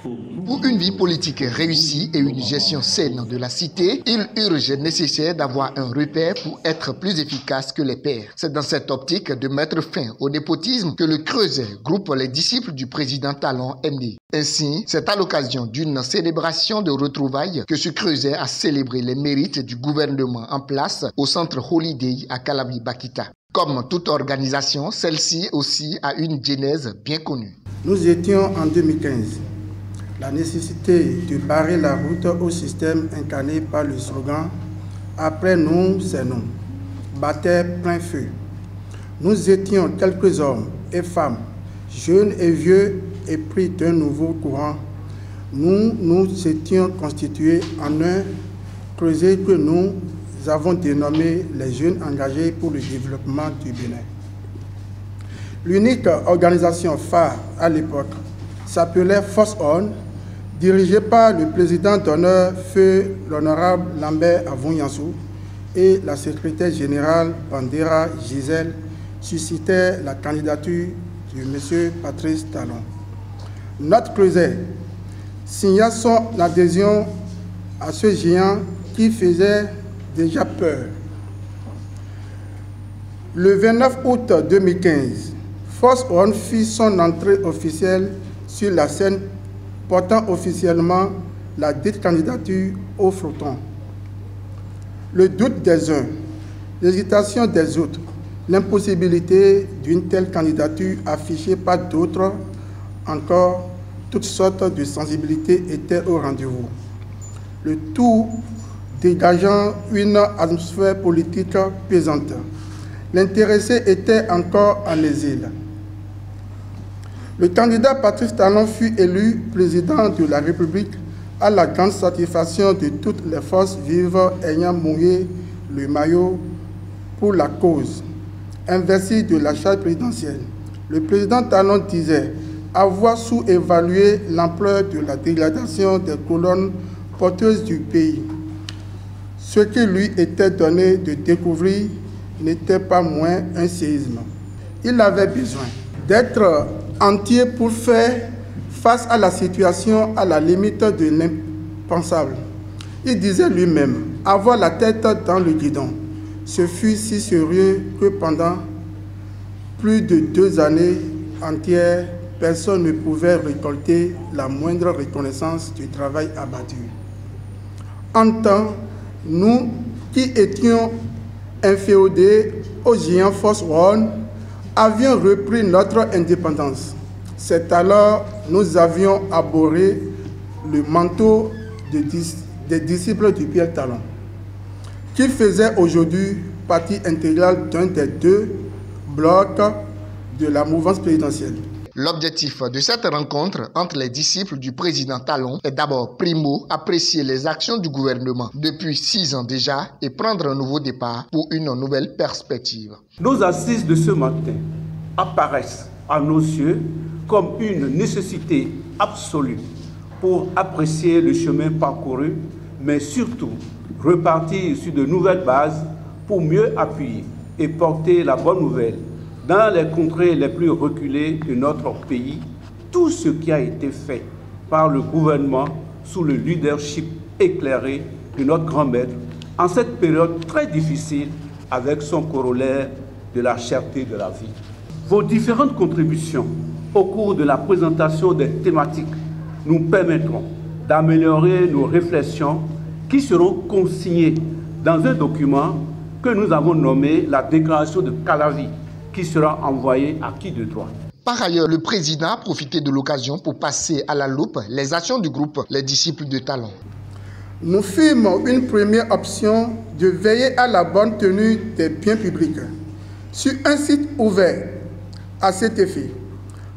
Pour une vie politique réussie et une gestion saine de la cité, il urge nécessaire d'avoir un repère pour être plus efficace que les pairs. C'est dans cette optique de mettre fin au népotisme que le Creuset, groupe les disciples du président Talon, est né. Ainsi, c'est à l'occasion d'une célébration de retrouvailles que ce Creuset a célébré les mérites du gouvernement en place au centre Holiday à Calabi-Bakita. Comme toute organisation, celle-ci aussi a une genèse bien connue. Nous étions en 2015. La nécessité de barrer la route au système incarné par le slogan « Après nous, c'est nous » battait plein feu. Nous étions quelques hommes et femmes, jeunes et vieux, épris d'un nouveau courant. Nous nous étions constitués en un creuset que nous avons dénommé les Jeunes engagés pour le développement du Bénin. L'unique organisation phare à l'époque s'appelait Force On, dirigée par le président d'honneur feu l'honorable Lambert Avouyansou et la secrétaire générale Bandera Gisèle, suscitait la candidature de M. Patrice Talon. Notre creuset signa son adhésion à ce géant qui faisait déjà peur. Le 29 août 2015, Force On fit son entrée officielle sur la scène, portant officiellement la dite candidature au frotton. Le doute des uns, l'hésitation des autres, l'impossibilité d'une telle candidature affichée par d'autres, encore toutes sortes de sensibilités étaient au rendez-vous. Le tout dégageant une atmosphère politique pesante. L'intéressé était encore en exil. Le candidat Patrice Talon fut élu président de la République à la grande satisfaction de toutes les forces vives ayant mouillé le maillot pour la cause. Investi de la charge présidentielle, le président Talon disait avoir sous-évalué l'ampleur de la dégradation des colonnes porteuses du pays. Ce qui lui était donné de découvrir n'était pas moins un séisme. Il avait besoin d'être entier pour faire face à la situation à la limite de l'impensable. Il disait lui-même avoir la tête dans le guidon. Ce fut si sérieux que pendant plus de 2 années entières, personne ne pouvait récolter la moindre reconnaissance du travail abattu. En temps, nous qui étions inféodés au géant Force One, avions repris notre indépendance. C'est alors que nous avions abhorré le manteau des disciples du Pierre Talon, qui faisait aujourd'hui partie intégrale d'un des 2 blocs de la mouvance présidentielle. L'objectif de cette rencontre entre les disciples du président Talon est d'abord, primo, apprécier les actions du gouvernement depuis 6 ans déjà et prendre un nouveau départ pour une nouvelle perspective. Nos assises de ce matin apparaissent à nos yeux comme une nécessité absolue pour apprécier le chemin parcouru, mais surtout repartir sur de nouvelles bases pour mieux appuyer et porter la bonne nouvelle dans les contrées les plus reculées de notre pays. Tout ce qui a été fait par le gouvernement sous le leadership éclairé de notre grand maître en cette période très difficile avec son corollaire de la cherté de la vie. Vos différentes contributions au cours de la présentation des thématiques nous permettront d'améliorer nos réflexions qui seront consignées dans un document que nous avons nommé la déclaration de Calavi, qui sera envoyé à qui de droit. Par ailleurs, le président a profité de l'occasion pour passer à la loupe les actions du groupe Les Disciples de Talon. Nous fîmes une première option de veiller à la bonne tenue des biens publics sur un site ouvert. À cet effet,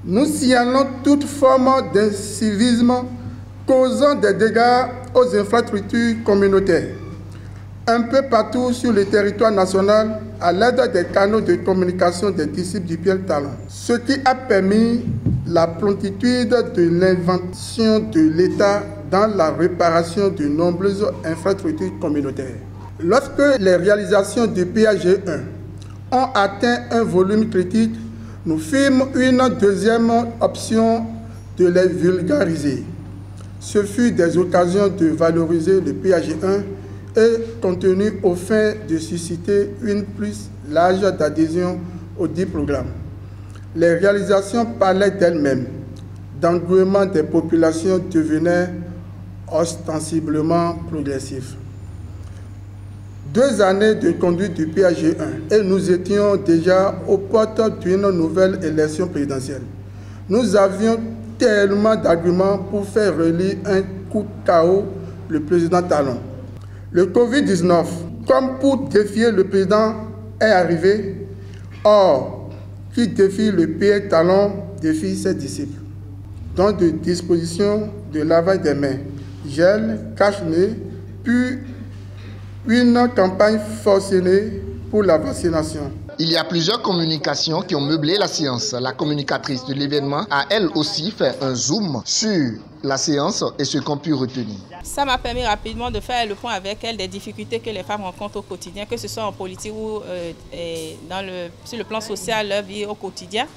nous signalons toute forme d'incivisme causant des dégâts aux infrastructures communautaires, un peu partout sur le territoire national, à l'aide des canaux de communication des disciples du Pierre Talon, ce qui a permis la promptitude de l'invention de l'État dans la réparation de nombreuses infrastructures communautaires. Lorsque les réalisations du PAG 1 ont atteint un volume critique, nous fîmes une deuxième option de les vulgariser. Ce fut des occasions de valoriser le PAG1 et contenu aux fins de susciter une plus large d'adhésion aux 10 programmes. Les réalisations parlaient d'elles-mêmes. D'engouement des populations devenait ostensiblement progressif. 2 années de conduite du PAG1 et nous étions déjà aux portes d'une nouvelle élection présidentielle. Nous avions tellement d'arguments pour faire relire un coup de KO le président Talon. Le Covid-19, comme pour défier le président, est arrivé. Or, qui défie le PA Talon défie ses disciples. Dans des dispositions de lavage des mains, gel, cache-nez, puis une campagne forcenée pour la vaccination. Il y a plusieurs communications qui ont meublé la séance. La communicatrice de l'événement a elle aussi fait un zoom sur la séance et ce qu'on pu retenir. Ça m'a permis rapidement de faire le point avec elle des difficultés que les femmes rencontrent au quotidien, que ce soit en politique ou sur le plan social, leur vie au quotidien.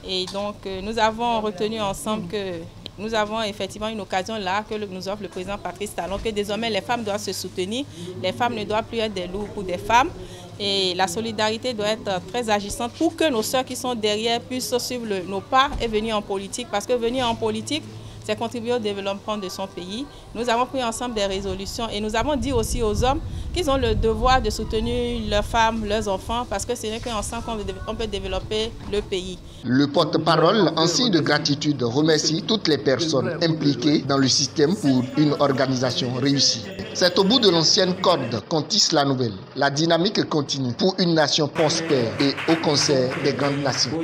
Et donc nous avons retenu ensemble que nous avons effectivement une occasion là que nous offre le président Patrice Talon, que désormais les femmes doivent se soutenir, les femmes ne doivent plus être des loups pour des femmes et la solidarité doit être très agissante pour que nos sœurs qui sont derrière puissent suivre nos pas et venir en politique, parce que venir en politique, c'est contribuer au développement de son pays. Nous avons pris ensemble des résolutions et nous avons dit aussi aux hommes qu'ils ont le devoir de soutenir leurs femmes, leurs enfants, parce que ce n'est qu'ensemble qu'on peut développer le pays. Le porte-parole, en signe de gratitude, remercie toutes les personnes impliquées dans le système pour une organisation réussie. C'est au bout de l'ancienne corde qu'on tisse la nouvelle. La dynamique continue pour une nation prospère et au concert des grandes nations.